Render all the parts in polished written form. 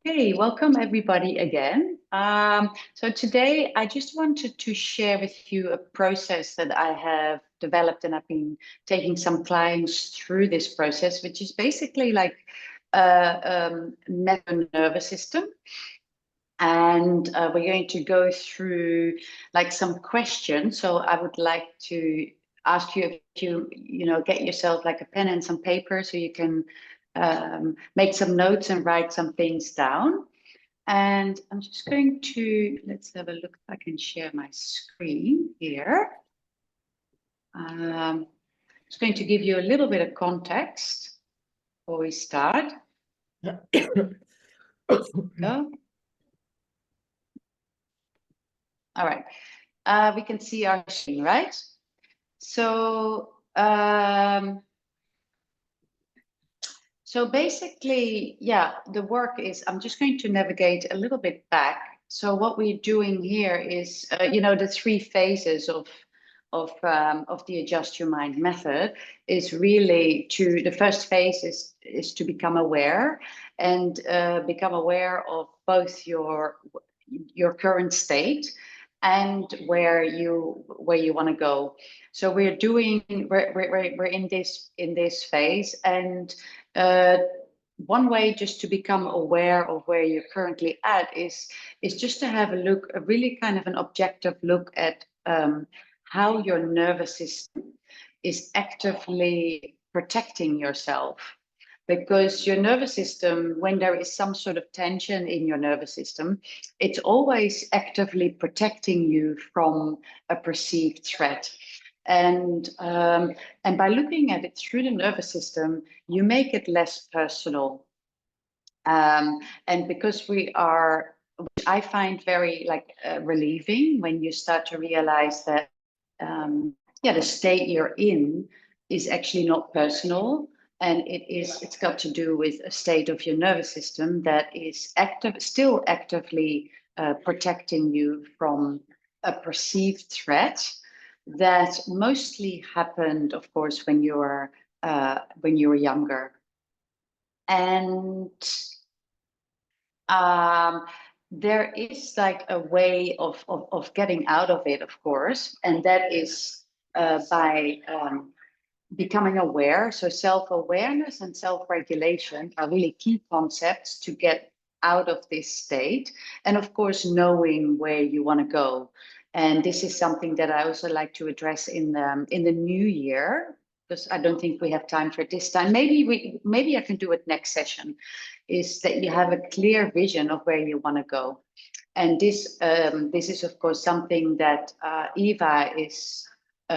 Hey, welcome everybody again. So today I just wanted to share with you a process that I have developed, and I've been taking some clients through this process, which is basically like nervous system. And we're going to go through like some questions. So I would like to ask you if you get yourself like a pen and some paper so you can make some notes and write some things down. And I'm just going to, let's have a look if I can share my screen here. Just going to give you a little bit of context before we start. Go. All right. We can see our screen, right? So, so basically, yeah, the work is, I'm just going to navigate a little bit back. So what we're doing here is, the three phases of the Adjust Your Mind method is really the first phase is to become aware and become aware of both your current state and where you want to go. So we're in this phase, and one way just to become aware of where you're currently at is just to have a really kind of an objective look at how your nervous system is actively protecting yourself. Because your nervous system, when there is some sort of tension in your nervous system, it's always actively protecting you from a perceived threat. And by looking at it through the nervous system, you make it less personal. And because which I find very like relieving when you start to realize that, the state you're in is actually not personal, and it's got to do with a state of your nervous system that is still actively protecting you from a perceived threat that mostly happened, of course, when you were younger. And um, there is like a way of getting out of it, of course, and that is by becoming aware. So self-awareness and self-regulation are really key concepts to get out of this state. And of course, knowing where you want to go. And this is something that I also like to address in the new year, because I don't think we have time for it this time. Maybe I can do it next session, is that you have a clear vision of where you want to go. And this is, of course, something that Eva is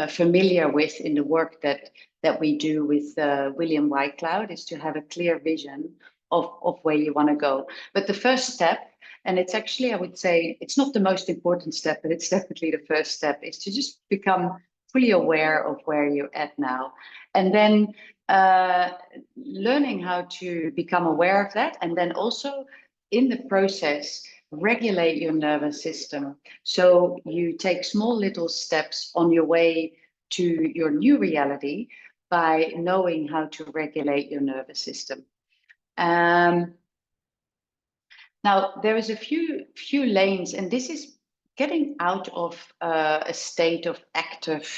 familiar with in the work that we do with William Whitecloud, is to have a clear vision of where you want to go. But the first step, and it's actually, I would say, it's not the most important step, but it's definitely the first step, is to just become fully aware of where you're at now. And then learning how to become aware of that, and then also in the process regulate your nervous system. So you take small little steps on your way to your new reality by knowing how to regulate your nervous system. Now, there is a few lanes, and this is getting out of a state of active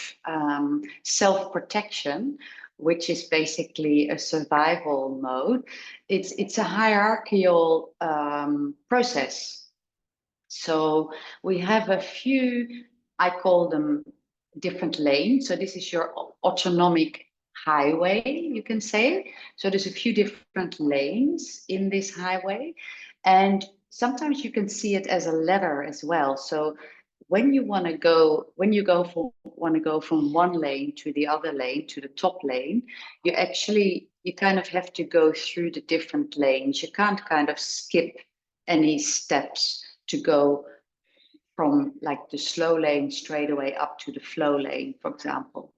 self-protection, which is basically a survival mode. It's a hierarchical process. So we have a few, I call them different lanes. So this is your autonomic highway, you can say. So there's a few different lanes in this highway. And sometimes you can see it as a ladder as well. So when you want to go from one lane to the other lane, to the top lane, you kind of have to go through the different lanes. You can't kind of skip any steps to go from like the slow lane straight away up to the flow lane, for example.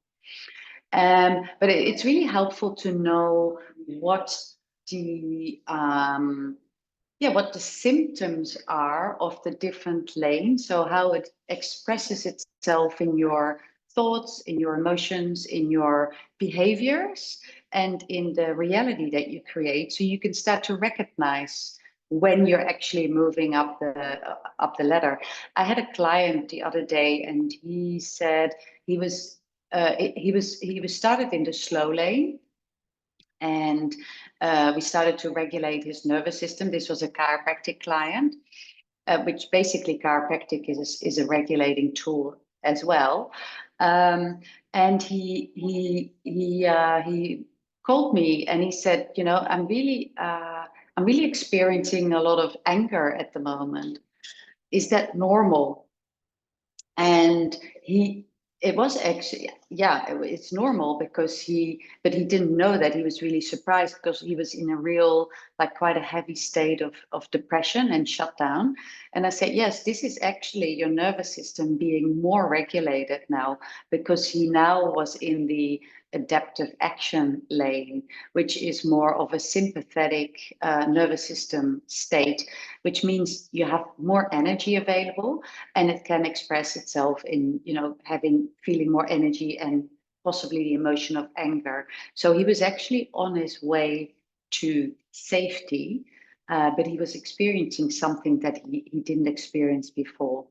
But it's really helpful to know what the symptoms are of the different lanes. So how it expresses itself in your thoughts, in your emotions, in your behaviors, and in the reality that you create. So you can start to recognize when you're actually moving up the ladder. I had a client the other day, and he said he was started in the slow lane, and we started to regulate his nervous system. This was a chiropractic client, which basically chiropractic is a regulating tool as well. And he called me and he said, you know, I'm really experiencing a lot of anger at the moment. Is that normal? And it was actually, yeah, it's normal because but he didn't know that. He was really surprised because he was in a real, like quite a heavy state of depression and shut down. And I said, yes, this is actually your nervous system being more regulated now, because he now was in the adaptive action lane, which is more of a sympathetic nervous system state, which means you have more energy available, and it can express itself in, you know, feeling more energy and possibly the emotion of anger. So he was actually on his way to safety, but he was experiencing something that he didn't experience before.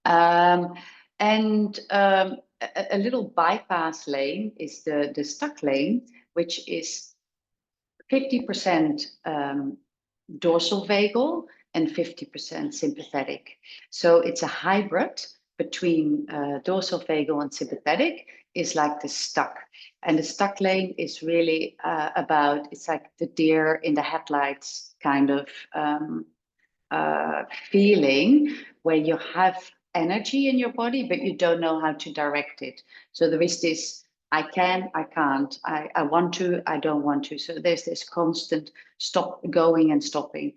Um, and a little bypass lane is the stuck lane, which is 50% dorsal vagal and 50% sympathetic. So it's a hybrid between dorsal vagal and sympathetic, is like the stuck. And the stuck lane is really it's like the deer in the headlights kind of feeling, where you have energy in your body, but you don't know how to direct it. So there is this, I can, I can't, I want to, I don't want to. So there's this constant going and stopping.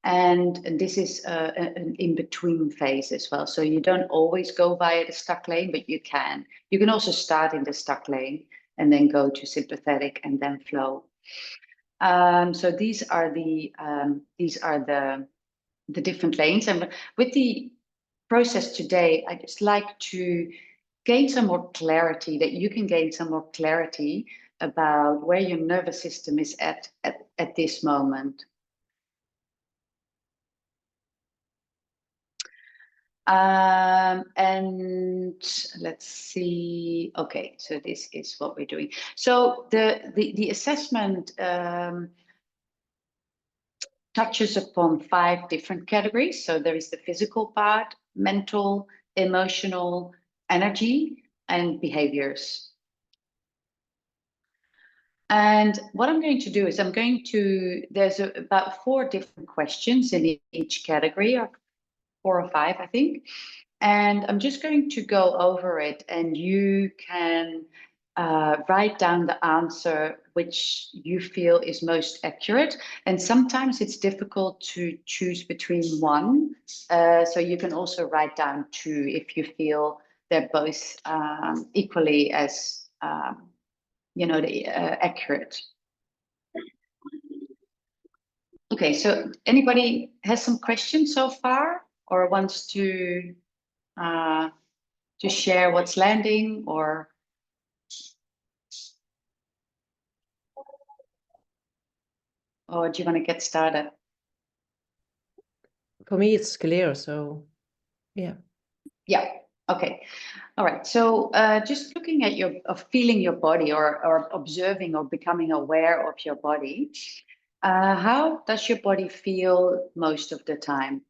And this is an in-between phase as well. So you don't always go via the stuck lane, but you can. You can also start in the stuck lane and then go to sympathetic and then flow. So these are the different lanes. And with the process today, I just like to gain some more clarity, that you can gain some more clarity about where your nervous system is at this moment. And let's see. Okay, so this is what we're doing. So the assessment touches upon 5 different categories. So there is the physical part, mental, emotional, energy, and behaviors. And what I'm going to do is there's about 4 different questions in each category, or 4 or 5, I think. And I'm just going to go over it, and you can write down the answer which you feel is most accurate. And sometimes it's difficult to choose between one. So you can also write down 2 if you feel they're both equally as, accurate. Okay, so anybody has some questions so far, or wants to share what's landing, or do you want to get started? For me, it's clear, so yeah. Yeah, okay. All right, so just looking at feeling your body, or observing or becoming aware of your body, how does your body feel most of the time?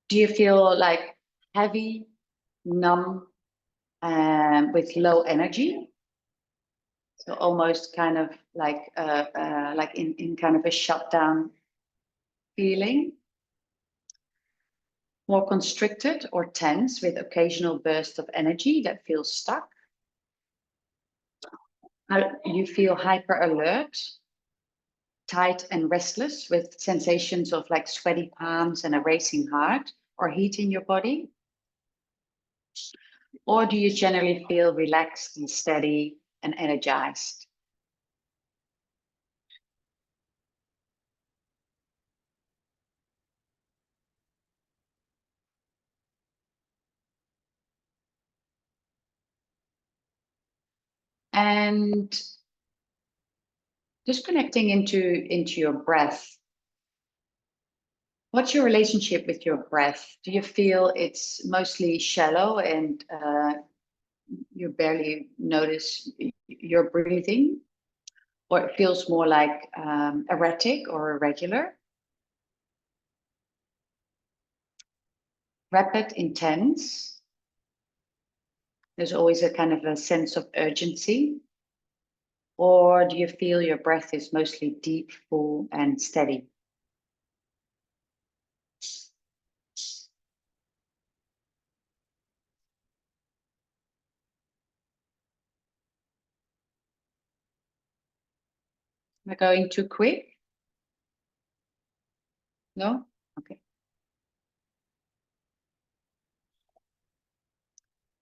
Do you feel like heavy, numb, with low energy? So almost kind of like in kind of a shutdown feeling? More constricted or tense with occasional bursts of energy that feel stuck? You feel hyper alert, tight and restless with sensations of like sweaty palms and a racing heart, or heat in your body? Or do you generally feel relaxed and steady and energized? And Just connecting into your breath. What's your relationship with your breath? Do you feel it's mostly shallow and you barely notice your breathing? Or it feels more like erratic or irregular? Rapid, intense? There's always a kind of a sense of urgency? Or do you feel your breath is mostly deep, full, and steady? Am I going too quick? No? Okay.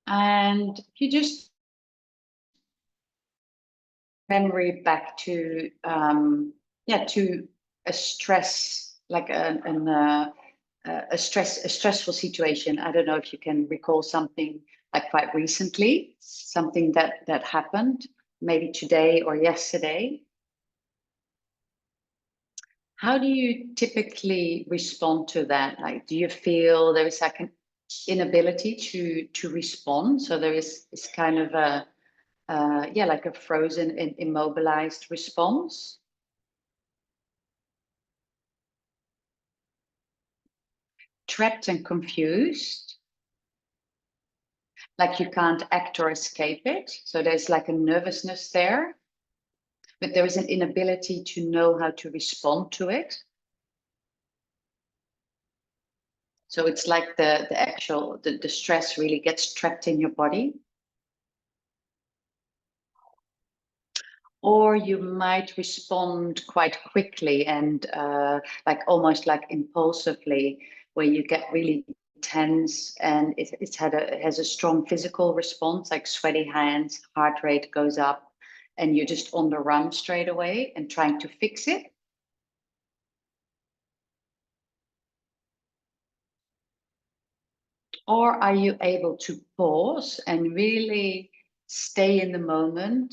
And you just memory back to to a stress, like a stressful situation. I don't know if you can recall something like quite recently, something that happened maybe today or yesterday. How do you typically respond to that? Like, do you feel there is like an inability to respond? So there is kind of a like a frozen and immobilized response. Trapped and confused, like you can't act or escape it. So there's like a nervousness there, but there is an inability to know how to respond to it. So it's like the actual, the stress really gets trapped in your body. Or you might respond quite quickly and like almost like impulsively, where you get really tense and it has a strong physical response, like sweaty hands, heart rate goes up, and you're just on the run straight away and trying to fix it. Or are you able to pause and really stay in the moment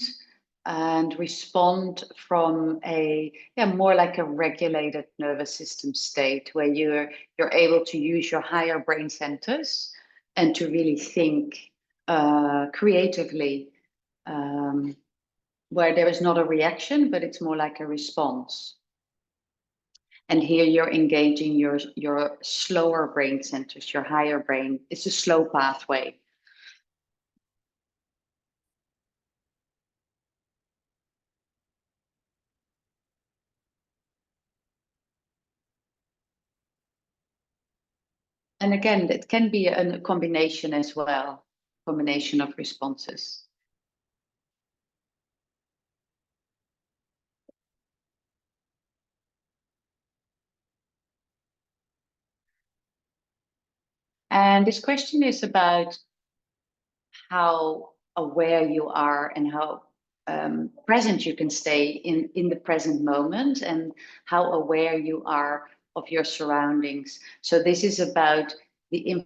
and respond from a more like a regulated nervous system state where you're able to use your higher brain centers and to really think creatively, where there is not a reaction but it's more like a response. And here you're engaging your slower brain centers, your higher brain. It's a slow pathway. And again, it can be a combination as well, combination of responses. And this question is about how aware you are and how present you can stay in the present moment and how aware you are of your surroundings. So this is about the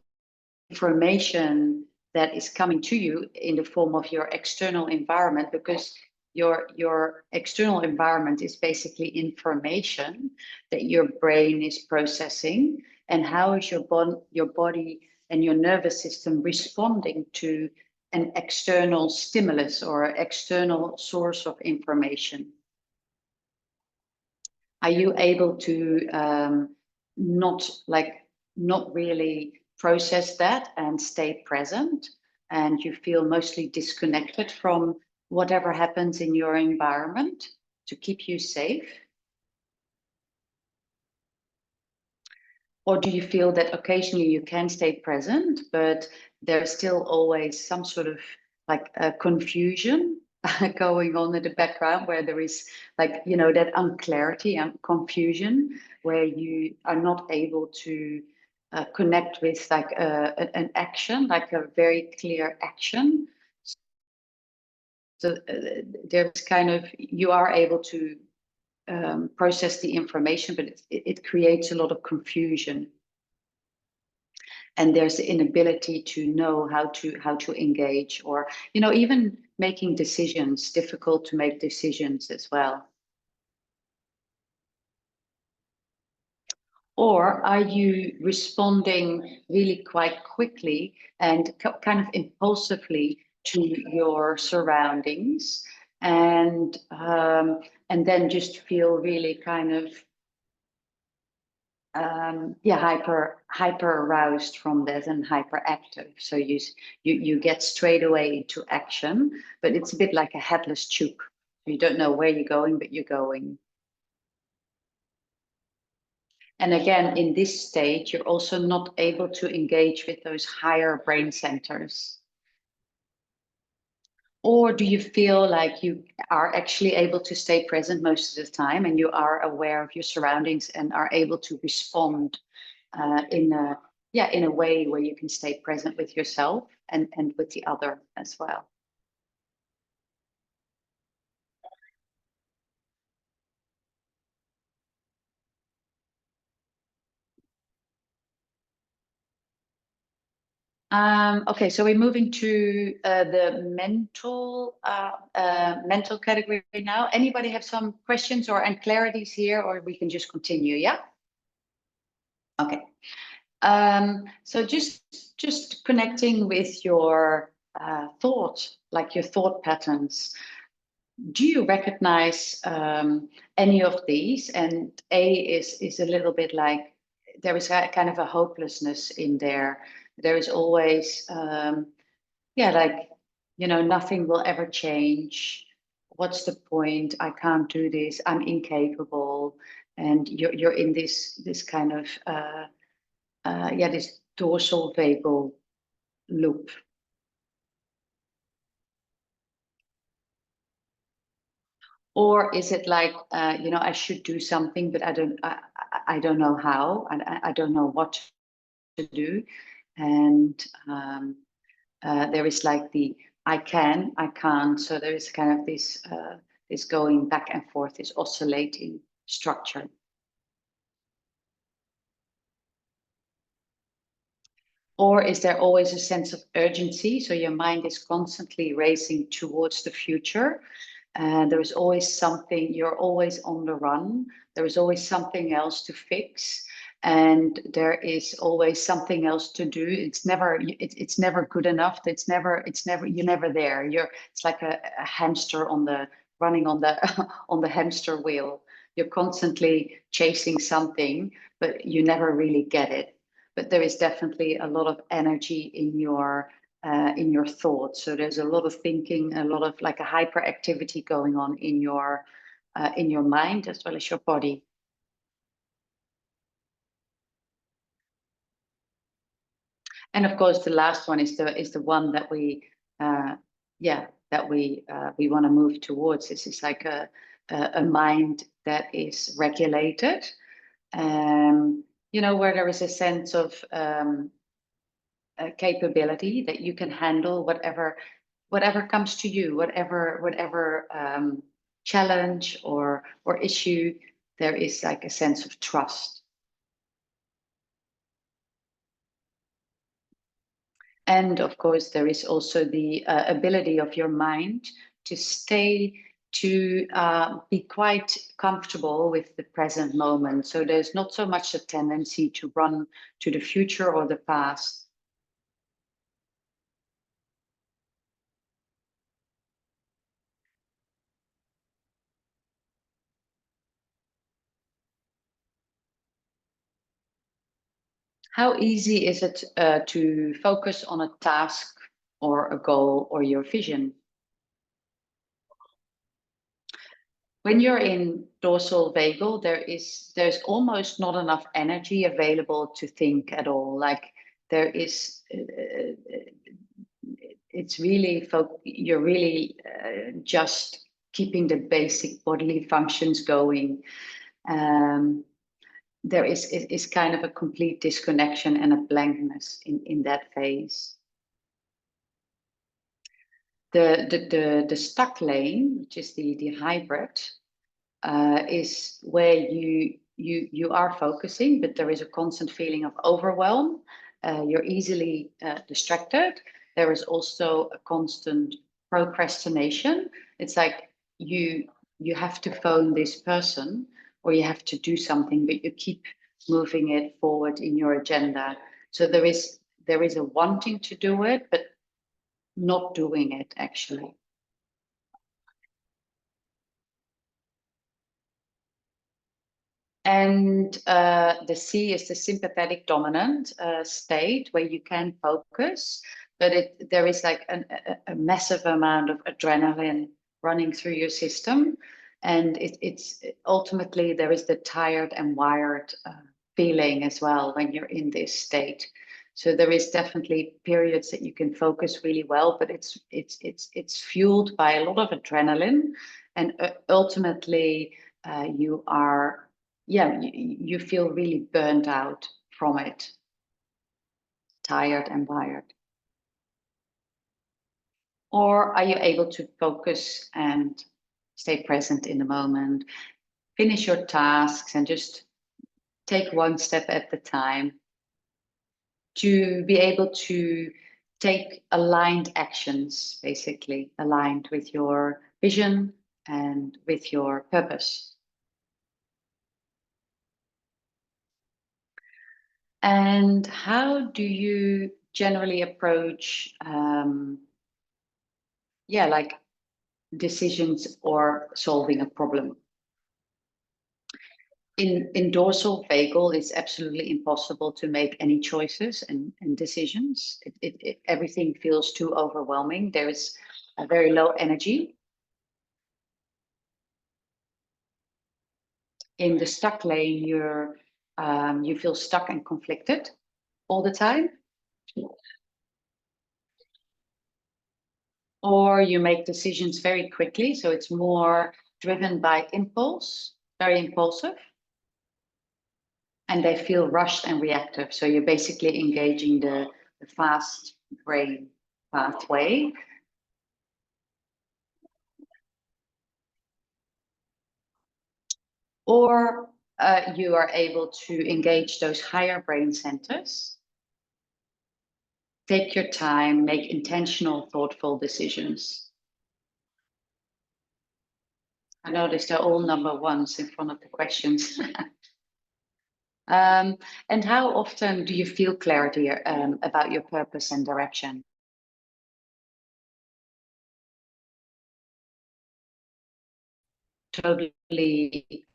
information that is coming to you in the form of your external environment, because your external environment is basically information that your brain is processing, and how is your body and your nervous system responding to an external stimulus or external source of information. Are you able to not really process that and stay present, and you feel mostly disconnected from whatever happens in your environment to keep you safe? Or do you feel that occasionally you can stay present, but there's still always some sort of like a confusion going on in the background, where there is like, that unclarity and confusion, where you are not able to connect with like an action, like a very clear action. So there's kind of, you are able to process the information, but it creates a lot of confusion. And there's the inability to know how to engage, or even making decisions, difficult to make decisions as well. Or are you responding really quite quickly and kind of impulsively to your surroundings, and then just feel really kind of yeah, hyper aroused from that and hyperactive. So you get straight away into action, but it's a bit like a headless tube. You don't know where you're going, but you're going. And again, in this state, you're also not able to engage with those higher brain centers. Or do you feel like you are actually able to stay present most of the time and you are aware of your surroundings and are able to respond in a in a way where you can stay present with yourself and with the other as well? Okay, so we're moving to the mental category now. Anybody have some questions or and clarities here, or we can just continue? Yeah. Okay. So just connecting with your thought, like your thought patterns. Do you recognize any of these? And A is a little bit like there is a kind of a hopelessness in there. There is always yeah, like, nothing will ever change. What's the point? I can't do this. I'm incapable. And you're in this kind of yeah, this dorsal vagal loop. Or is it like, I should do something, but I don't know how, and I don't know what to do. And there is like the I can't. So there is kind of this going back and forth, this oscillating structure. Or is there always a sense of urgency? So your mind is constantly racing towards the future. There is always something, you're always on the run. There is always something else to fix. And there is always something else to do. It's never good enough. You're never there. It's like a hamster running on the on the hamster wheel. You're constantly chasing something, but you never really get it. But there is definitely a lot of energy in your thoughts. So there's a lot of thinking, a lot of like a hyperactivity going on in your mind as well as your body. And of course, the last one is the one that uh, we want to move towards. This is like a mind that is regulated, where there is a sense of capability that you can handle whatever comes to you, whatever challenge or issue. There is like a sense of trust. And of course, there is also the ability of your mind to be quite comfortable with the present moment. So there's not so much a tendency to run to the future or the past. How easy is it to focus on a task or a goal or your vision? When you're in dorsal vagal, there's almost not enough energy available to think at all. Like there is, it's really you're really just keeping the basic bodily functions going. Um, there is kind of a complete disconnection and a blankness in that phase. The stuck lane, which is the hybrid, is where you are focusing, but there is a constant feeling of overwhelm. You're easily distracted. There is also a constant procrastination. It's like you have to phone this person or you have to do something, but you keep moving it forward in your agenda. So there is a wanting to do it, but not doing it actually. And the C is the sympathetic dominant state where you can focus, but there is like a massive amount of adrenaline running through your system. And it's ultimately there is the tired and wired feeling as well when you're in this state. So there is definitely periods that you can focus really well, but it's fueled by a lot of adrenaline, and ultimately you are you feel really burned out from it, tired and wired. Or are you able to focus and stay present in the moment, finish your tasks and just take one step at a time, to be able to take aligned actions, basically aligned with your vision and with your purpose. And how do you generally approach, like decisions or solving a problem? In dorsal vagal, it's absolutely impossible to make any choices and decisions. Everything feels too overwhelming. There is a very low energy. In the stuck lane, you feel stuck and conflicted all the time. Or you make decisions very quickly, so it's more driven by impulse, very impulsive, and they feel rushed and reactive. So you're basically engaging the fast brain pathway. Or you are able to engage those higher brain centers, take your time, make intentional, thoughtful decisions. I noticed they're all number ones in front of the questions. And how often do you feel clarity about your purpose and direction? Totally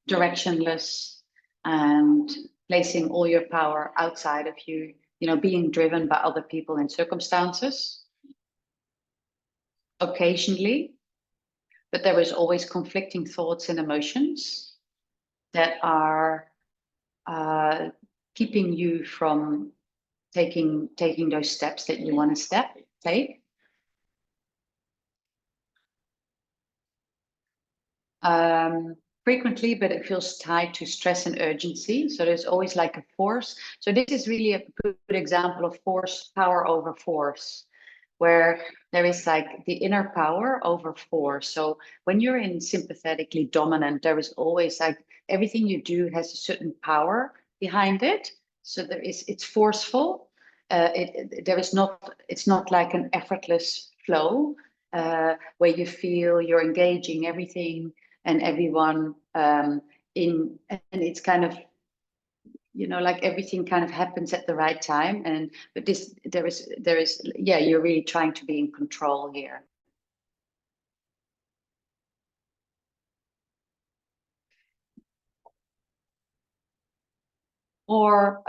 directionless and placing all your power outside of you, being driven by other people and circumstances occasionally, but there is always conflicting thoughts and emotions that are keeping you from taking those steps that you want to take. Frequently, but it feels tied to stress and urgency. So there's always like a force. So this is really a good example of power over force, where there is like the inner power over force. So when you're in sympathetically dominant, there is always like everything you do has a certain power behind it. So it's forceful. It's not like an effortless flow where you feel you're engaging everything and everyone and it's kind of like everything kind of happens at the right time. But there is you're really trying to be in control here. Or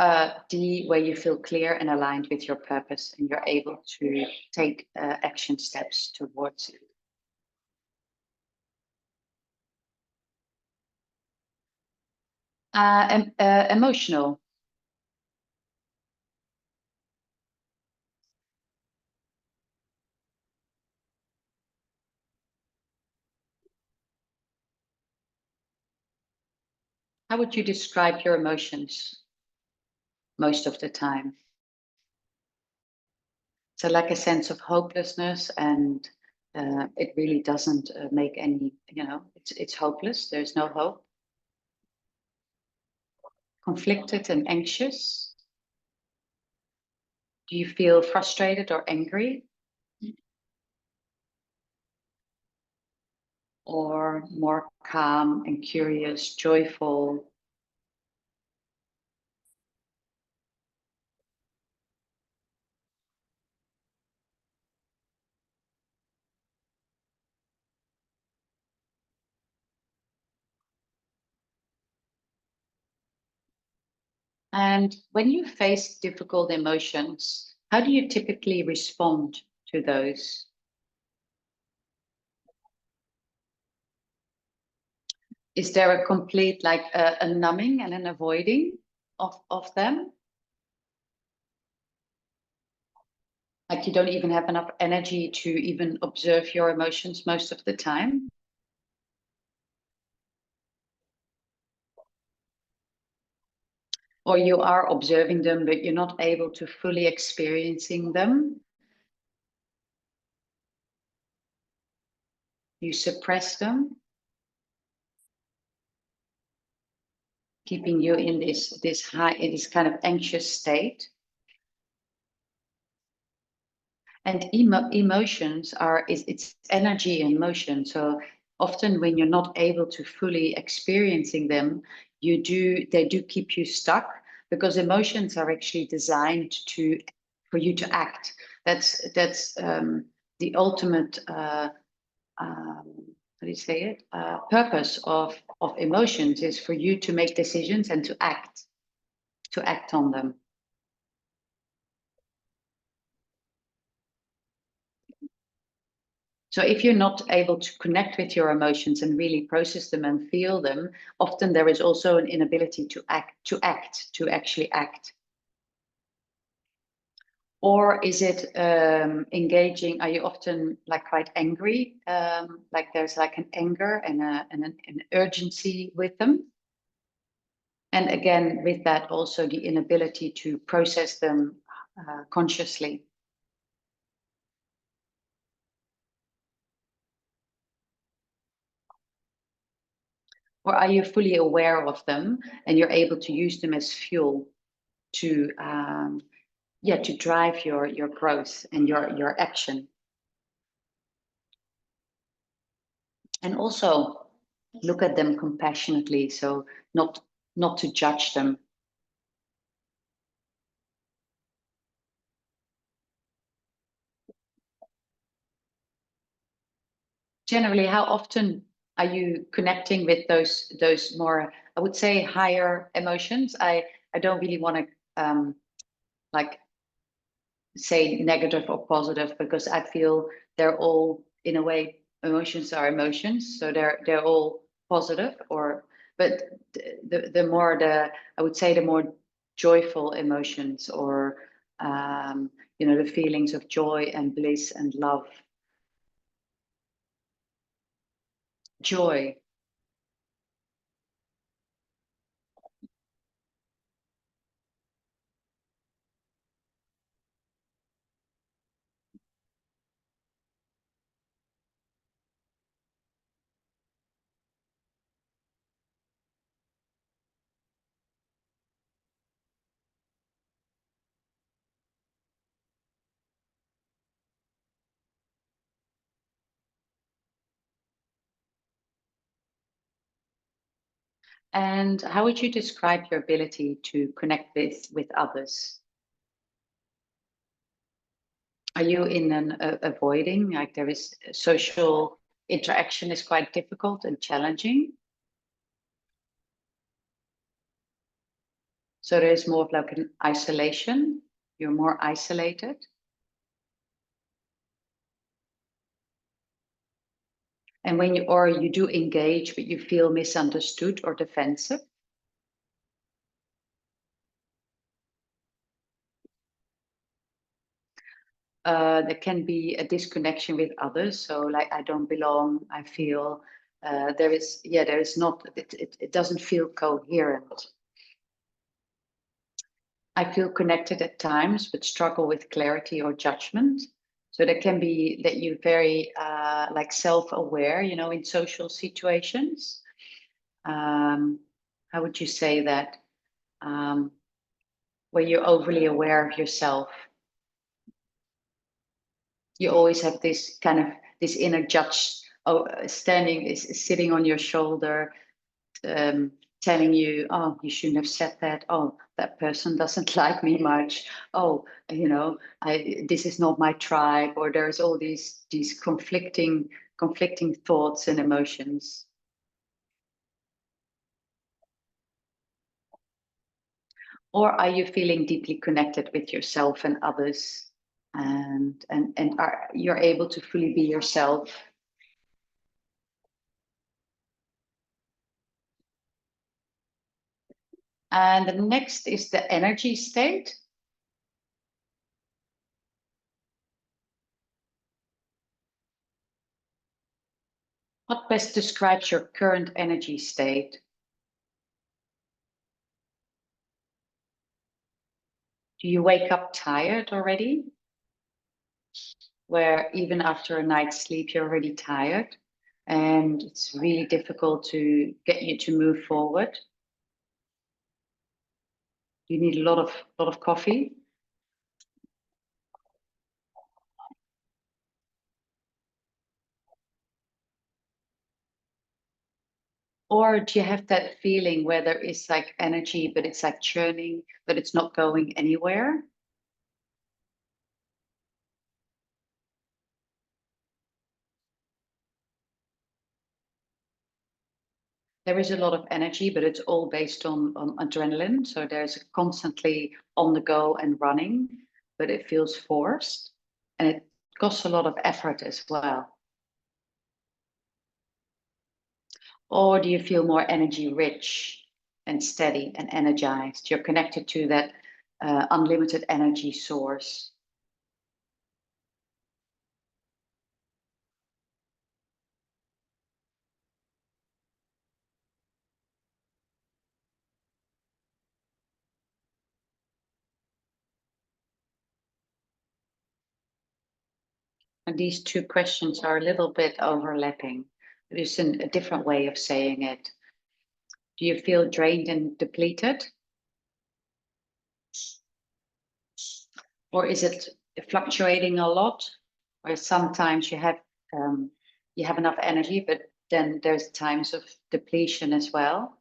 D, where you feel clear and aligned with your purpose and you're able to take action steps towards it. Emotional. How would you describe your emotions most of the time? So like a sense of hopelessness, and it really doesn't make any, it's hopeless. There's no hope. Conflicted and anxious. Do you feel frustrated or angry? or more calm and curious, joyful. And when you face difficult emotions, how do you typically respond to those? Is there a complete, like a numbing and an avoiding of them? Like you don't even have enough energy to even observe your emotions most of the time? Or you are observing them, but you're not able to fully experiencing them? You suppress them, keeping you in this kind of anxious state. And emotions are it's energy and motion. So often when you're not able to fully experiencing them, they do keep you stuck, because emotions are actually designed to for you to act. That's the ultimate how do you say it? Purpose of emotions is for you to make decisions and to act on them. So if you're not able to connect with your emotions and really process them and feel them, often there is also an inability to actually act. Or is it engaging? Are you often like quite angry? Like there's like an anger and an urgency with them? And again, with that, also the inability to process them consciously. Or are you fully aware of them and you're able to use them as fuel to to drive your growth and your action? And also look at them compassionately, so not to judge them. Generally, how often are you connecting with those more, I would say, higher emotions? I don't really want to like say negative or positive, because I feel they're all, in a way, emotions are emotions, so they're all positive. Or but the more the I would say the more joyful emotions, or the feelings of joy and bliss and love, joy. And how would you describe your ability to connect with others? Are you in an avoiding, like there is social interaction is quite difficult and challenging? So there's more of like an isolation. You're more isolated. And when you do engage, but you feel misunderstood or defensive. There can be a disconnection with others. So like, I don't belong. I feel there is not, it doesn't feel coherent. I feel connected at times, but struggle with clarity or judgment. So there can be that you very like self-aware, in social situations. How would you say that? Where you're overly aware of yourself. You always have this kind of this inner judge standing is sitting on your shoulder, telling you, oh, you shouldn't have said that. Oh, that person doesn't like me much. Oh, this is not my tribe. Or there's all these conflicting thoughts and emotions. Or are you feeling deeply connected with yourself and others, and are you're able to fully be yourself? And the next is the energy state. What best describes your current energy state? Do you wake up tired already? Where even after a night's sleep, you're already tired and it's really difficult to get you to move forward. You need a lot of coffee. Or do you have that feeling where there is like energy, but it's like churning, but it's not going anywhere? There is a lot of energy, but it's all based on adrenaline. So there's constantly on the go and running, but it feels forced and it costs a lot of effort as well. Or do you feel more energy rich and steady and energized? You're connected to that unlimited energy source. And these two questions are a little bit overlapping. There's a different way of saying it. Do you feel drained and depleted? Or is it fluctuating a lot? Or sometimes you have enough energy, but then there's times of depletion as well.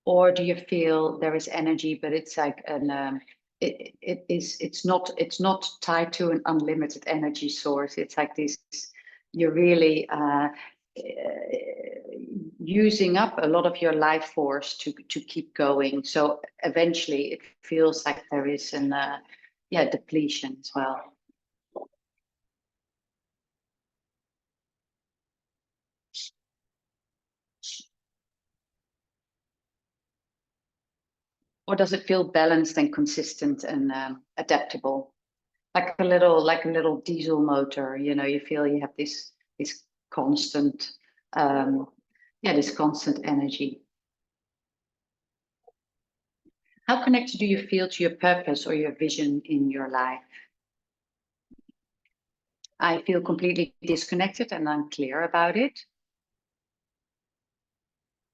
Or do you feel there is energy, but it's like it's not tied to an unlimited energy source. It's like this, you're really using up a lot of your life force to keep going. So eventually it feels like there is an depletion as well. Or does it feel balanced and consistent and adaptable? Like a little diesel motor, you feel you have this constant um this constant energy. How connected do you feel to your purpose or your vision in your life? I feel completely disconnected and unclear about it.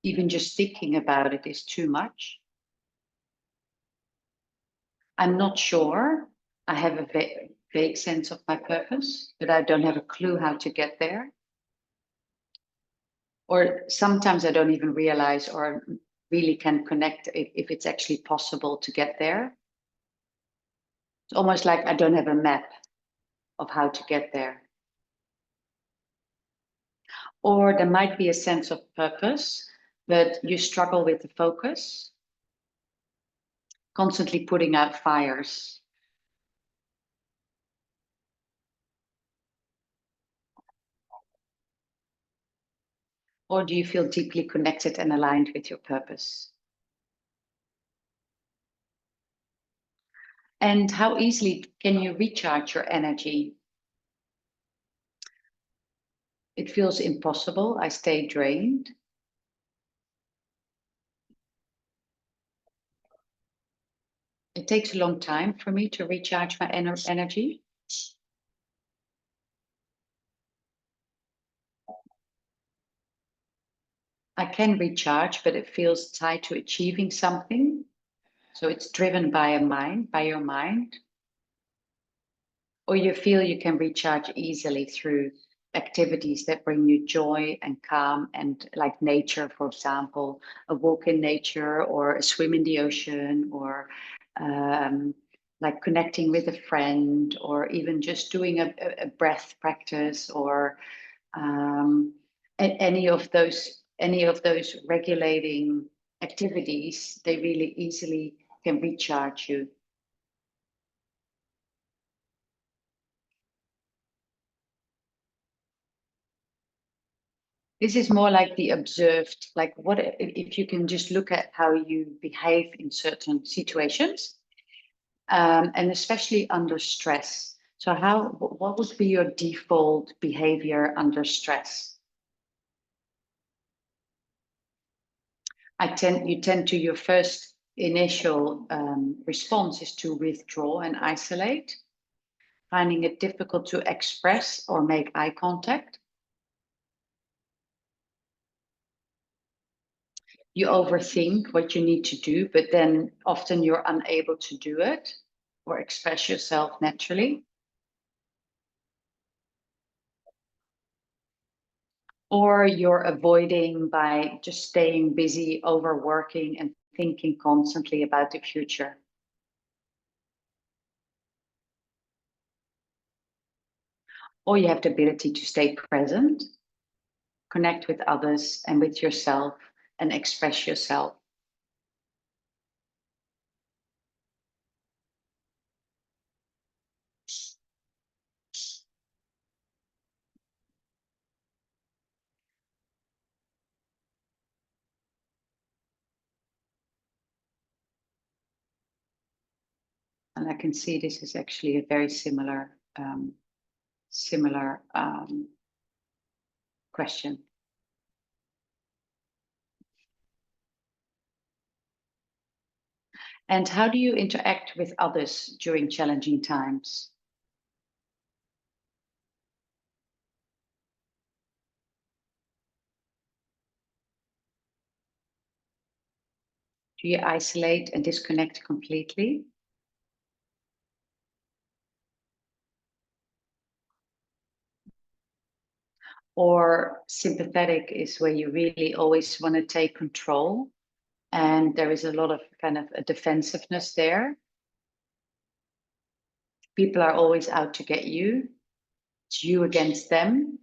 Even just thinking about it is too much. I'm not sure. I have a vague sense of my purpose, but I don't have a clue how to get there. Or sometimes I don't even realize or really can connect if it's actually possible to get there. It's almost like I don't have a map of how to get there. Or there might be a sense of purpose, but you struggle with the focus, constantly putting out fires. Or do you feel deeply connected and aligned with your purpose? And how easily can you recharge your energy? It feels impossible. I stay drained. It takes a long time for me to recharge my energy. I can recharge, but it feels tied to achieving something. So it's driven by your mind, or you feel you can recharge easily through activities that bring you joy and calm, and like nature, for example, a walk in nature or a swim in the ocean, or um, like connecting with a friend, or even just doing a breath practice, or any of those regulating activities. They really easily can recharge you. This is more like the observed, like what if you can just look at how you behave in certain situations, and especially under stress. So what would be your default behavior under stress? You tend to, your first initial response is to withdraw and isolate, finding it difficult to express or make eye contact. You overthink what you need to do, but then often you're unable to do it or express yourself naturally. Or you're avoiding by just staying busy, overworking, and thinking constantly about the future. Or you have the ability to stay present, connect with others and with yourself, and express yourself. And I can see this is actually a very similar question. And how do you interact with others during challenging times? Do you isolate and disconnect completely? Or sympathetic is where you really always want to take control, and there is a lot of kind of a defensiveness there. People are always out to get you. It's you against them.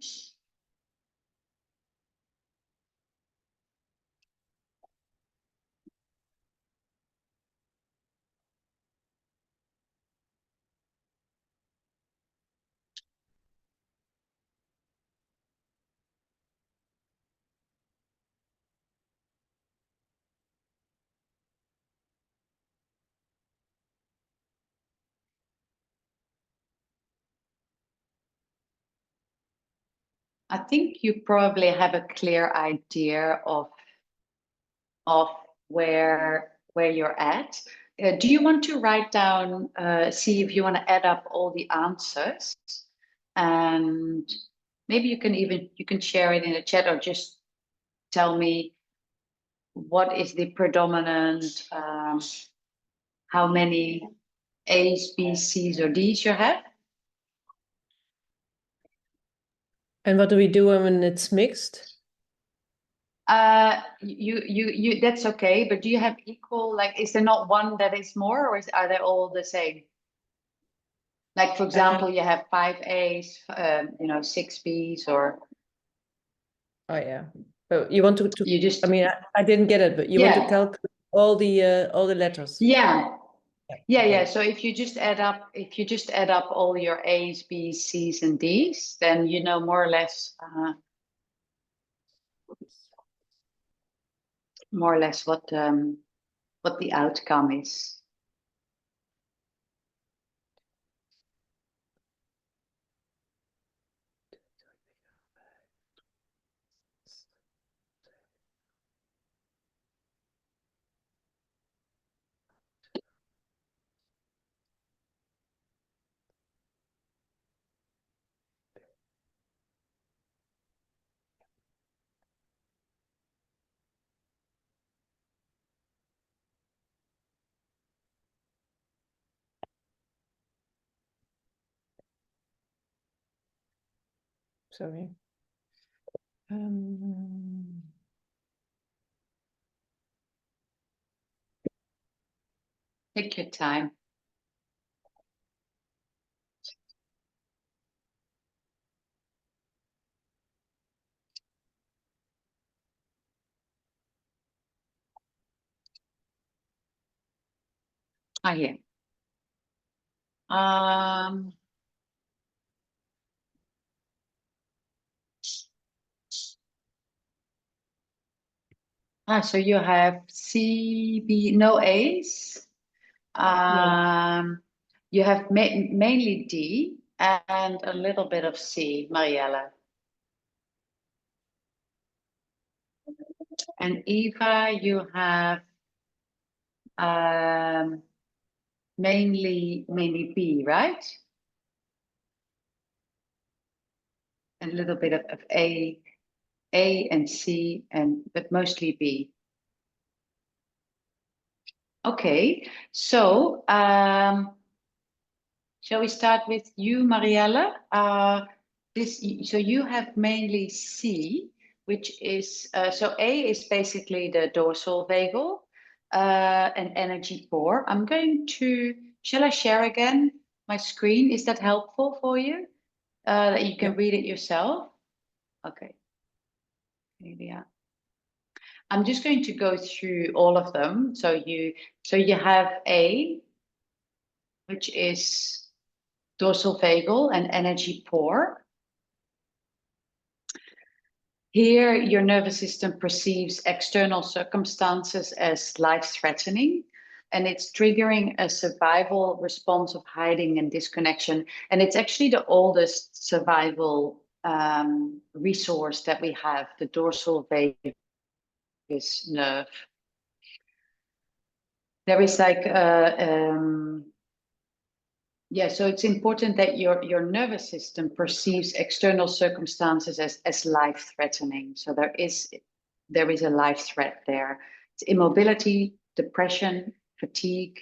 I think you probably have a clear idea of where you're at. Do you want to write down, see if you want to add up all the answers, and maybe you can share it in the chat, or just tell me what is the predominant, how many A's, B's, C's, or D's you have. And what do we do when it's mixed? You that's okay, but do you have equal, like, is there not one that is more, or are they all the same? Like, for example, you have 5 A's, 6 B's, or Oh yeah. So you want to you just, I mean, I didn't get it, but you want to yeah, calculate all the letters. yeah, yeah, yeah. Okay. So if you just add up all your A's, B's, C's, and D's, then you know more or less what the outcome is. Sorry. Take your time. Here. So you have C, B, no A's. You have mainly D and a little bit of C, Mariella. And Eva, you have mainly B, right? A little bit of A and C, but mostly B. Okay, so shall we start with you, Mariella? So you have mainly C, which is so A is basically the dorsal vagal, and energy core. Shall I share again my screen? Is that helpful for you? That you can read it yourself? Okay. Yeah. I'm just going to go through all of them. So you have A, which is dorsal vagal and energy core. Here, your nervous system perceives external circumstances as life-threatening, and it's triggering a survival response of hiding and disconnection. And it's actually the oldest survival resource that we have, the dorsal vagus nerve. There is like so it's important that your nervous system perceives external circumstances as life-threatening. So there is a life threat there. It's immobility, depression, fatigue,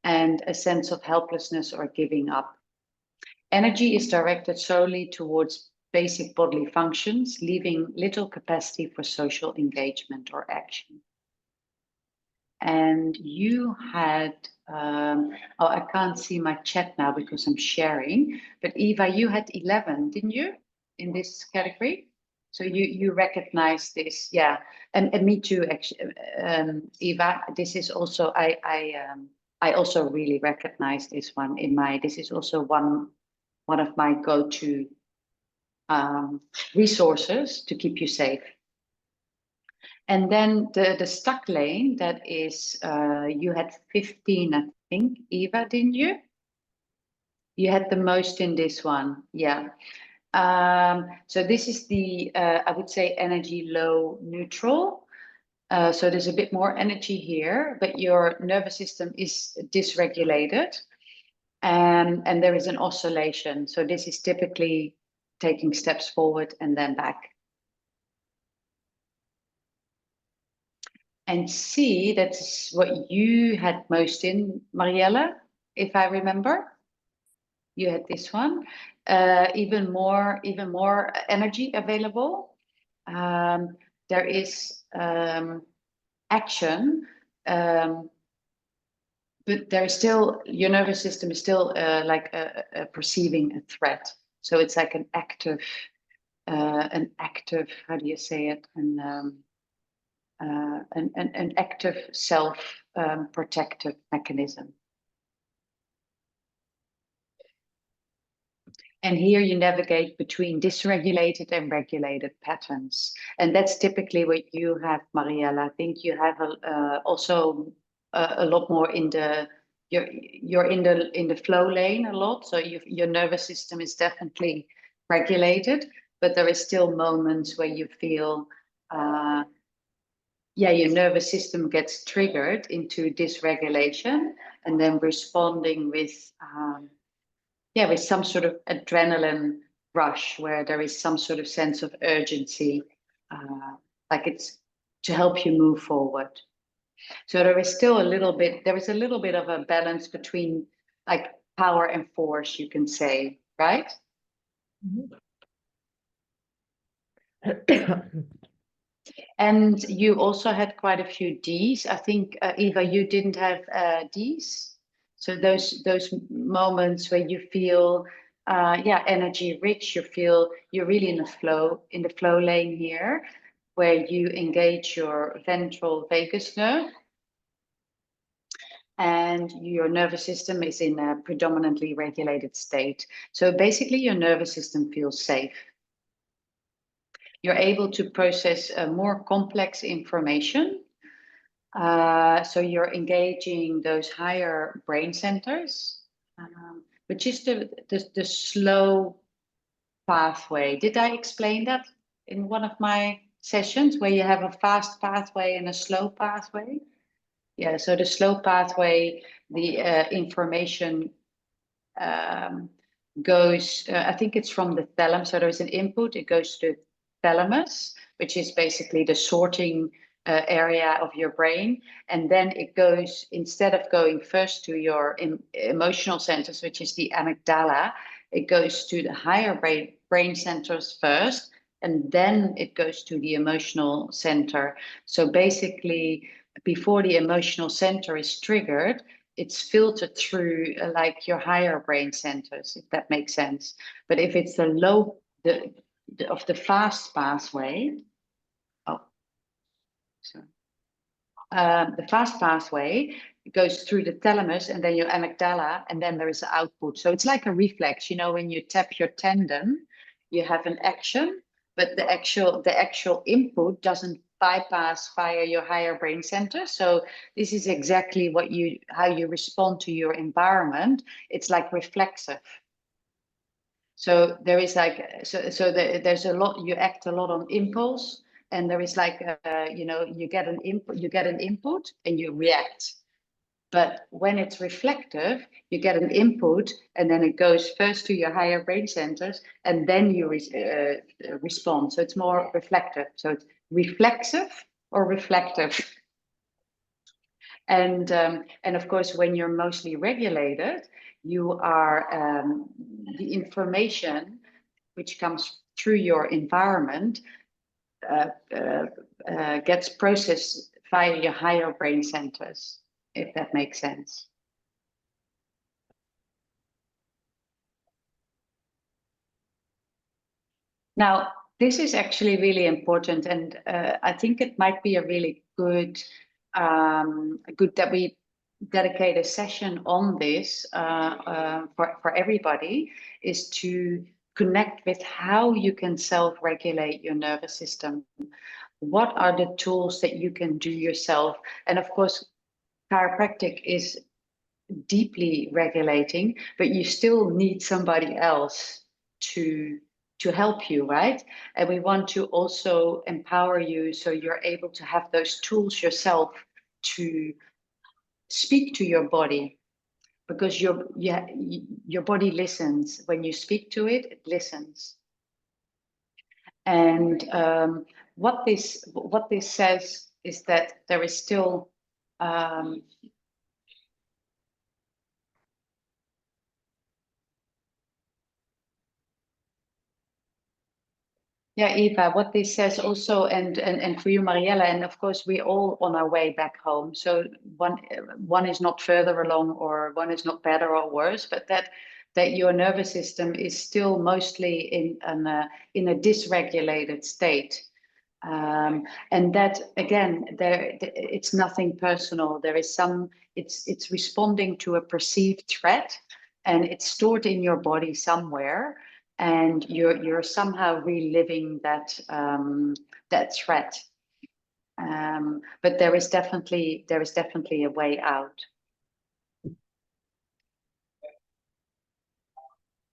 and a sense of helplessness or giving up. Energy is directed solely towards basic bodily functions, leaving little capacity for social engagement or action. And you had, I can't see my chat now because I'm sharing, but Eva, you had 11, didn't you, in this category? So you recognize this, yeah, and me too, actually, Eva. This is also I also really recognize this one in my. This is also one of my go-to resources to keep you safe. And then the stuck lane, that is, you had 15, I think, Eva, didn't you? You had the most in this one, yeah. So this is the, I would say, energy low neutral. So there's a bit more energy here, but your nervous system is dysregulated, and there is an oscillation. So this is typically taking steps forward and then back. And C, that's what you had most in, Mariella, if I remember. You had this one. Even more energy available. There is action, but there is still, your nervous system is still like perceiving a threat. So it's like an active, how do you say it? An active self-protective mechanism. And here you navigate between dysregulated and regulated patterns. And that's typically what you have, Mariella. I think you have also a lot more in the, you're in the flow lane a lot. So your nervous system is definitely regulated, but there is still moments where you feel your nervous system gets triggered into dysregulation, and then responding with some sort of adrenaline rush where there is some sort of sense of urgency, like it's to help you move forward. So there is still a little bit of a balance between like power and force, you can say, right? Mm-hmm. And you also had quite a few Ds. I think, Eva, you didn't have Ds. So those moments where you feel, yeah, energy rich, you feel you're really in the flow lane here, where you engage your ventral vagus nerve, and your nervous system is in a predominantly regulated state. So basically, your nervous system feels safe. You're able to process more complex information. So you're engaging those higher brain centers, which is the slow pathway. Did I explain that in one of my sessions where you have a fast pathway and a slow pathway? Yeah, so the slow pathway, the information goes, I think it's from the thalamus. So there's an input, it goes to thalamus, which is basically the sorting area of your brain. And then it goes, instead of going first to your emotional centers, which is the amygdala, it goes to the higher brain centers first, and then it goes to the emotional center. So basically, before the emotional center is triggered, it's filtered through like your higher brain centers, if that makes sense. But if it's of the fast pathway, oh, sorry. The fast pathway goes through the thalamus and then your amygdala, and then there is the output. So it's like a reflex. You know, when you tap your tendon, you have an action, but the actual input doesn't bypass via your higher brain center. So this is exactly how you respond to your environment. It's like reflexive. So there is like there's a lot, you act a lot on impulse, and there is like you get an input and you react. But when it's reflective, you get an input and then it goes first to your higher brain centers and then you respond. So it's more reflective. So it's reflexive or reflective. And of course, when you're mostly regulated, you are the information which comes through your environment gets processed via your higher brain centers, if that makes sense. Now, this is actually really important, and I think it might be a really good that we dedicate a session on this for everybody, is to connect with how you can self-regulate your nervous system. What are the tools that you can do yourself? And of course, chiropractic is deeply regulating, but you still need somebody else to help you, right? And we want to also empower you so you're able to have those tools yourself to speak to your body, because your body listens. When you speak to it, it listens. And what this says is that there is still yeah, Eva, what this says also, and for you, Mariella, and of course, we're all on our way back home. So one is not further along, or one is not better or worse, but that your nervous system is still mostly in a dysregulated state. And that again, it's nothing personal. There is it's responding to a perceived threat, and it's stored in your body somewhere, and you're somehow reliving that threat. But there is definitely a way out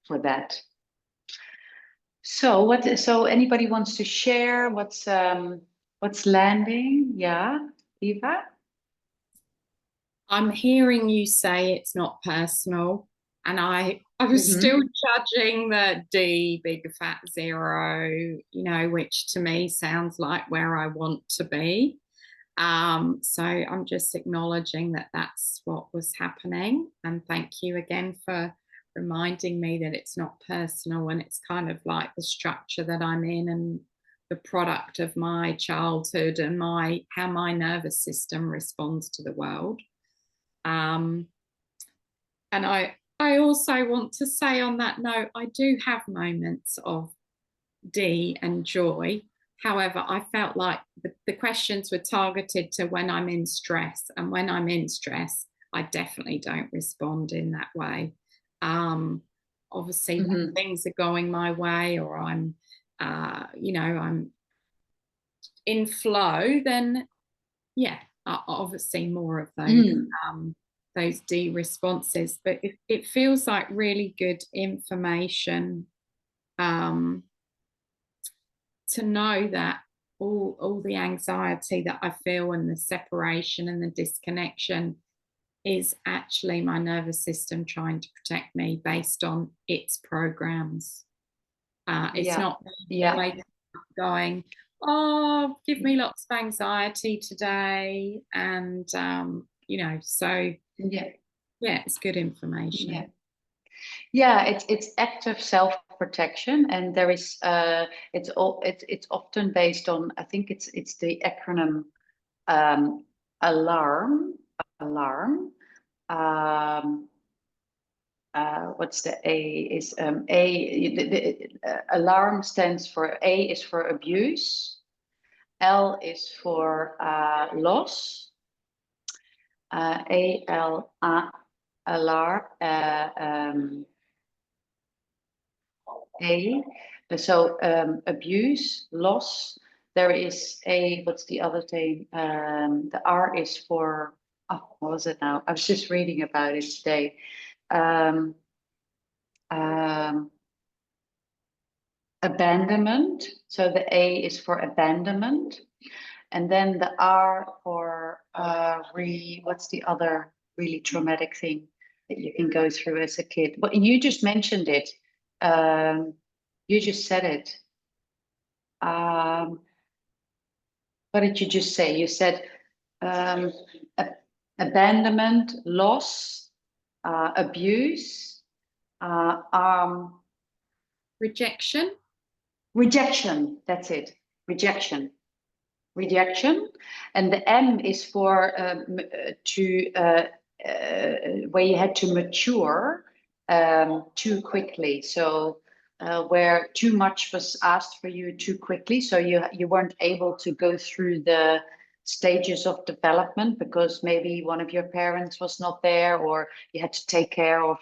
for that. So so anybody wants to share what's landing? Yeah, Eva? I'm hearing you say it's not personal, and I was still judging the D big fat zero, which to me sounds like where I want to be. So I'm just acknowledging that that's what was happening, and thank you again for reminding me that it's not personal, and it's kind of like the structure that I'm in and the product of my childhood and how my nervous system responds to the world. And I also want to say on that note, I do have moments of D and joy. However, I felt like the questions were targeted to when I'm in stress, and when I'm in stress, I definitely don't respond in that way. Obviously, when things are going my way, or I'm, I'm in flow, then yeah, obviously more of those D responses. But it feels like really good information to know that all the anxiety that I feel, and the separation and the disconnection, is actually my nervous system trying to protect me based on its programs. It's not waking up going, oh, give me lots of anxiety today, and so it's good information. It's active self-protection, and there is it's often based on, I think it's the acronym alarm. What's the A? Is alarm stands for, A is for abuse, L is for loss, alarm. So abuse, loss. There is what's the other thing? The R is for, what was it now? I was just reading about it today. Abandonment. So the A is for abandonment. And then the R for what's the other really traumatic thing that you can go through as a kid? Well, you just mentioned it. You just said it. What did you just say? You said abandonment, loss, abuse, rejection. Rejection. That's it. Rejection. And the M is for where you had to mature too quickly. So where too much was asked for you too quickly, so you weren't able to go through the stages of development because maybe one of your parents was not there, or you had to take care of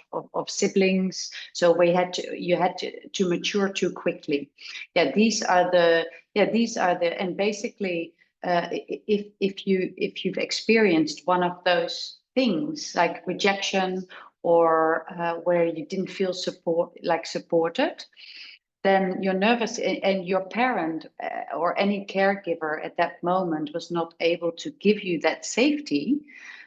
siblings. So you had to mature too quickly. These are the, and basically if you've experienced one of those things, like rejection, or where you didn't feel supported, then your nervous and your parent or any caregiver at that moment was not able to give you that safety,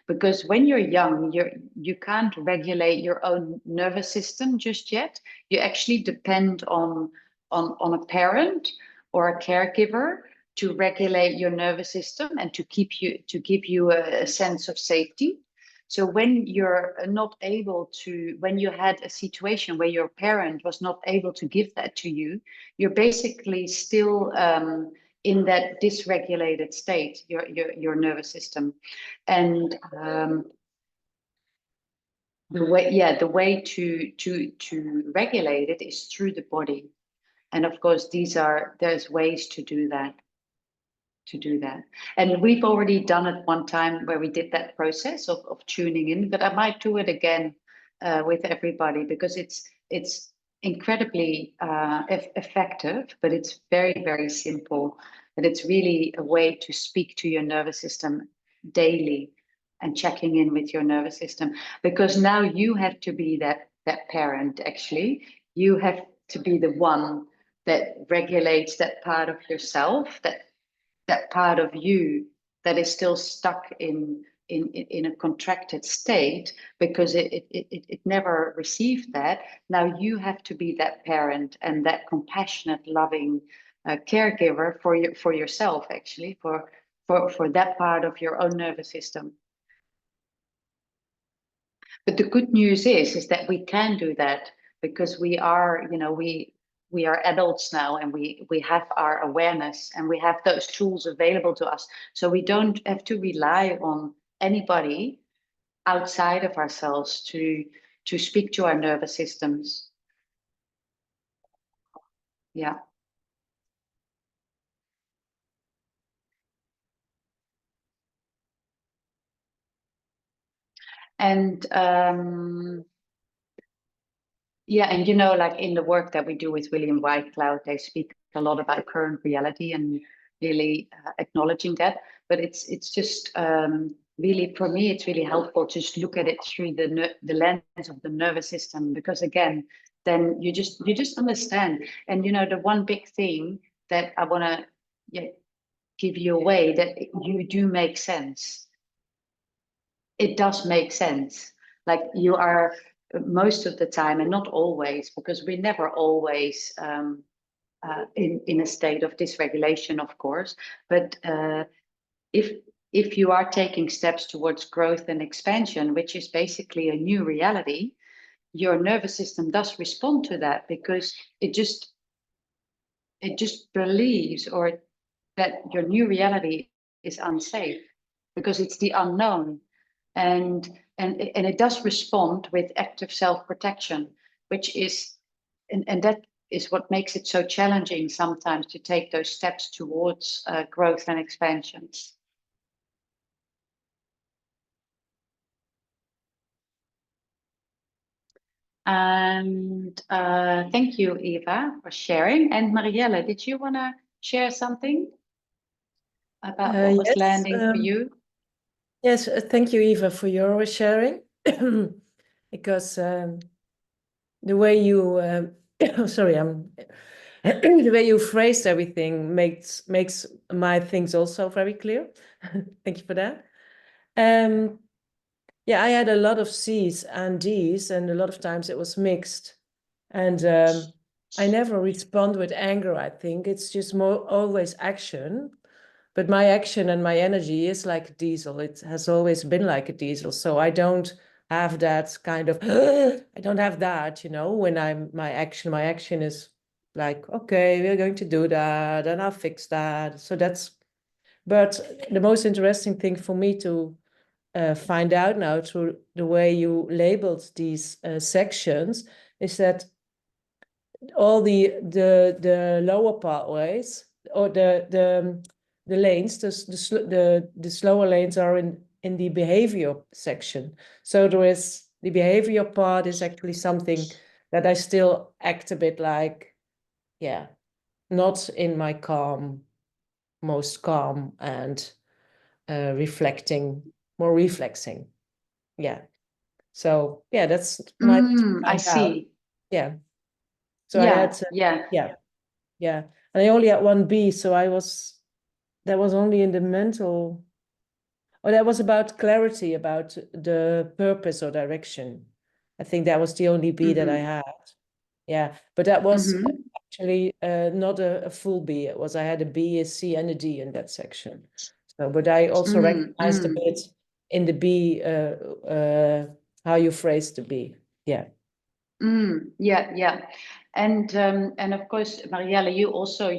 because when you're young, you can't regulate your own nervous system just yet. You actually depend on a parent or a caregiver to regulate your nervous system and to give you a sense of safety. So when you're not able to, when you had a situation where your parent was not able to give that to you, you're basically still in that dysregulated state, your nervous system. And the way to regulate it is through the body. And of course, there's ways to do that. And we've already done it one time where we did that process of tuning in, but I might do it again with everybody, because it's incredibly effective, but it's very, very simple. And it's really a way to speak to your nervous system daily and checking in with your nervous system, because now you have to be that parent. Actually, you have to be the one that regulates that part of yourself, that part of you that is still stuck in a contracted state because it never received that. Now you have to be that parent and that compassionate, loving caregiver for yourself, actually, for that part of your own nervous system. But the good news is that we can do that, because we are, we we are adults now, and we have our awareness, and we have those tools available to us. So we don't have to rely on anybody outside of ourselves to speak to our nervous systems. Yeah. And yeah, and like in the work that we do with William Whitecloud, they speak a lot about current reality and really acknowledging that. But it's just really, for me, it's really helpful to just look at it through the lens of the nervous system, because again, then you just understand. And the one big thing that I want to give you away, that you do make sense. It does make sense. Like you are most of the time, and not always, because we're never always in a state of dysregulation, of course. But if you are taking steps towards growth and expansion, which is basically a new reality, your nervous system does respond to that, because it just believes, or that your new reality is unsafe, because it's the unknown. And it does respond with active self-protection, which is, and that is what makes it so challenging sometimes to take those steps towards growth and expansions. And thank you, Eva, for sharing. And Marielle, did you want to share something about what was Yes, landing for you? yes, thank you, Eva, for your sharing. Because the way you, sorry, the way you phrased everything makes my things also very clear. Thank you for that. Yeah, I had a lot of C's and D's, and a lot of times it was mixed. And I never respond with anger, I think. It's just more always action. But my action and my energy is like a diesel. It has always been like a diesel. So I don't have that kind of, I don't have that, when my action is like, okay, we're going to do that and I'll fix that. So but the most interesting thing for me to find out now through the way you labeled these sections is that all the lower pathways, or the lanes, the slower lanes are in the behavior section. So the behavior part is actually something that I still act a bit like, yeah, not in my most calm and more reflexing. Yeah. So yeah, that's my I see. Yeah. So I had yeah. And I only had one B, so that was only in the mental, or that was about clarity, about the purpose or direction. I think that was the only B that I had. Yeah, but that was actually not a full B. I had a B, a C, and a D in that section. So, but I also recognized a bit in the B how you phrased the B. Yeah. Yeah. And of course, Marielle, you also,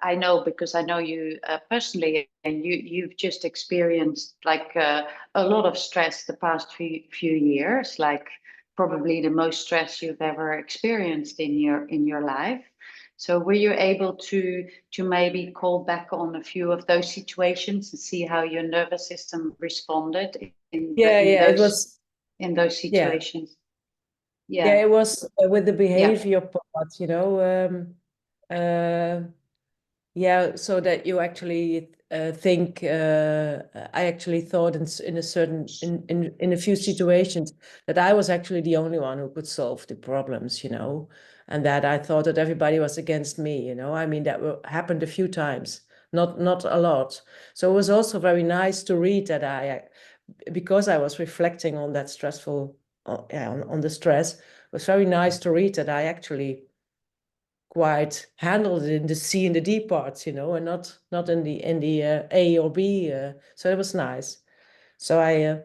I know, because I know you personally, and you've just experienced like a lot of stress the past few years, like probably the most stress you've ever experienced in your life. So were you able to maybe call back on a few of those situations and see how your nervous system responded It was, in those situations? Yeah, it was with the behavior part, so that you actually think, I actually thought in a few situations that I was actually the only one who could solve the problems, and that I thought that everybody was against me, I mean, that happened a few times, not a lot. So it was also very nice to read that because I was reflecting on that stressful, on the stress, it was very nice to read that I actually quite handled it in the C and the D parts, and not in the A or B. So it was nice. So I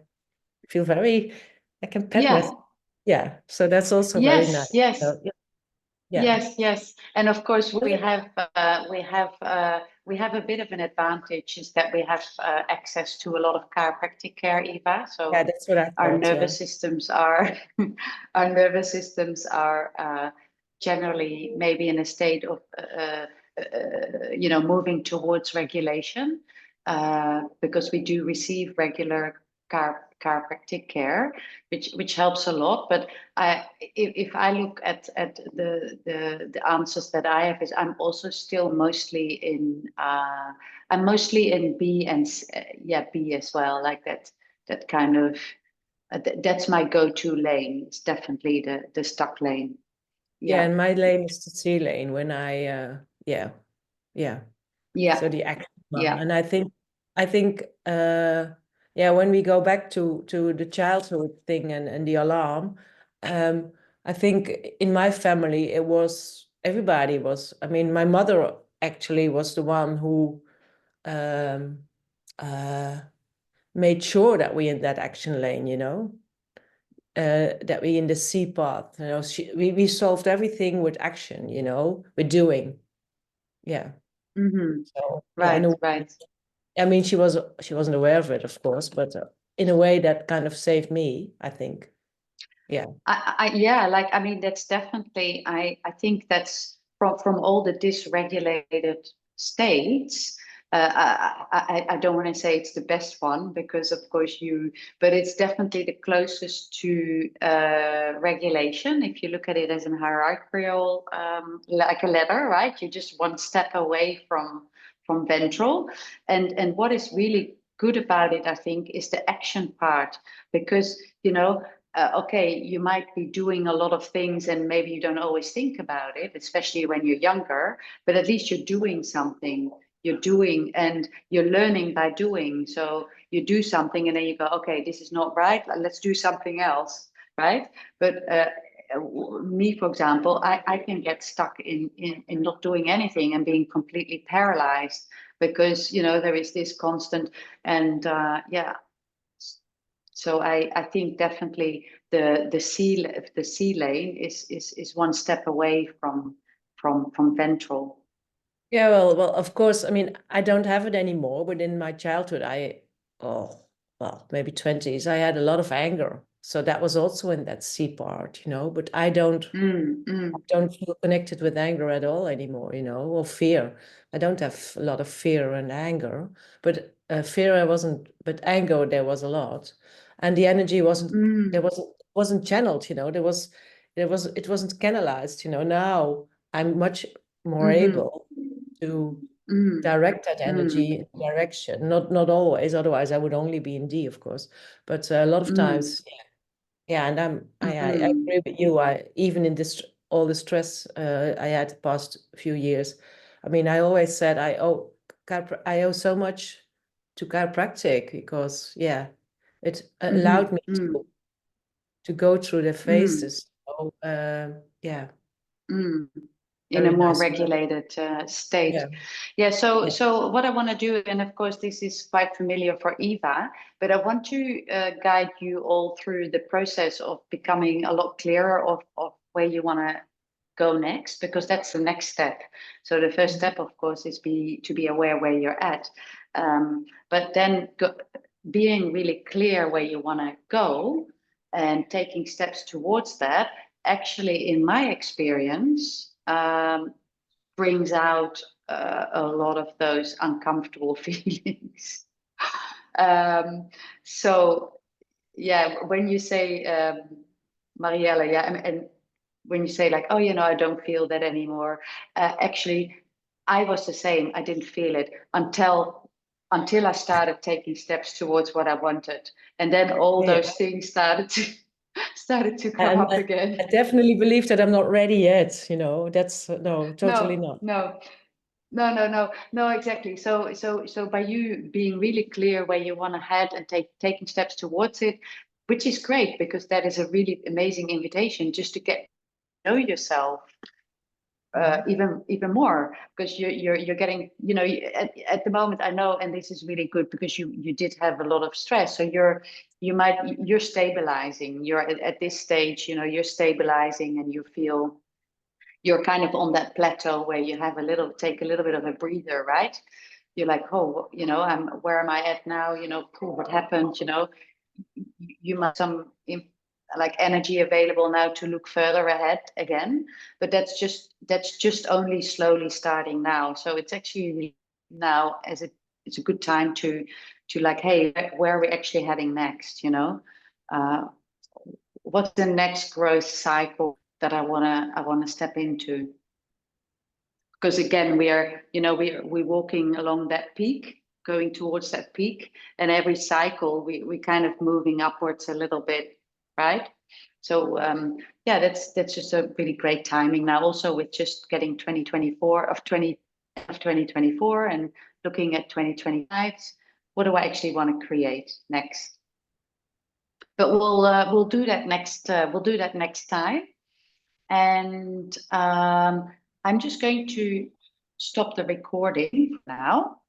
feel I can pet myself. Yeah. So that's also very nice. Yes. Yes. And of course we have a bit of an advantage is that we have access to a lot of chiropractic care, Eva. So Yeah, that's what I our thought. nervous systems are our nervous systems are generally maybe in a state of moving towards regulation because we do receive regular chiropractic care, which helps a lot. But if I look at the answers that I have, is I'm also still mostly in B and B as well, like that kind of that's my go-to lane. It's definitely the stuck lane. Yeah, Yeah. and my lane is the C lane when I yeah. So the action one. Yeah. And I think yeah, when we go back to the childhood thing and the alarm, I think in my family it was everybody was, I mean, my mother actually was the one who um made sure that we in that action lane, that we in the C path, we solved everything with action, with doing. Yeah. Mm-hmm. So yeah, Right. I mean, she wasn't aware of it, of course, but in a way that kind of saved me, I think. Yeah. I mean, that's definitely, I think that's from all the dysregulated states. I don't want to say it's the best one because, of course, but it's definitely the closest to regulation. If you look at it as an hierarchical, like a ladder, right? You're just one step away from ventral. And what is really good about it, I think, is the action part because, okay, you might be doing a lot of things and maybe you don't always think about it, especially when you're younger, but at least you're doing something. You're doing and you're learning by doing. So you do something and then you go, okay, this is not right. Let's do something else, right? But me, for example, I can get stuck in not doing anything and being completely paralyzed because, there is this constant and so I think definitely the C lane is one step away from ventral. Yeah, well, of course, I mean, I don't have it anymore, but in my childhood, well, maybe 20s, I had a lot of anger. So that was also in that C part, but I don't feel connected with anger at all anymore, or fear. I don't have a lot of fear and anger, but fear I wasn't, but anger there was a lot, and the energy wasn't channeled, it wasn't canalized, Now I'm much more able to direct that energy in direction. Not always, otherwise I would only be in D, of course, but a lot of times, yeah, and I agree with you. I even in this all the stress I had the past few years. I mean, I always said I owe so much to chiropractic because it allowed me to go through the phases. So yeah, In a very more nice. regulated state. So what I want to do, and of course this is quite familiar for Eva, but I want to guide you all through the process of becoming a lot clearer of where you want to go next, because that's the next step. So the first step, of course, is to be aware where you're at, but then being really clear where you want to go and taking steps towards that, actually, in my experience, brings out a lot of those uncomfortable feelings. So, yeah, when you say, Mariella, and when you say like, oh, I don't feel that anymore. Actually, I was the same. I didn't feel it until I started taking steps towards what I wanted, and then all those things started to come And up again. I definitely believe that I'm not ready yet. That's no, totally not. No, exactly. So by you being really clear where you want to head and taking steps towards it, which is great because that is a really amazing invitation just to get to know yourself even more, because you're getting, at the moment, I know, and this is really good because you did have a lot of stress, so you're stabilizing, you're at this stage, you're stabilizing and you feel you're kind of on that plateau where you have take a little bit of a breather, right? You're like, oh, you know, where am I at now? You know, cool, what happened? You know, you must some like energy available now to look further ahead again. But that's just only slowly starting now. So it's actually now it's a good time to like, hey, where are we actually heading next? You know, what's the next growth cycle that I wanna step into? Because again, we're walking along that peak, going towards that peak, and every cycle we kind of moving upwards a little bit, right? So yeah, that's just a really great timing now. Also with just getting 2024 and looking at 2025, what do I actually want to create next? But we'll do that next time. And I'm just going to stop the recording now.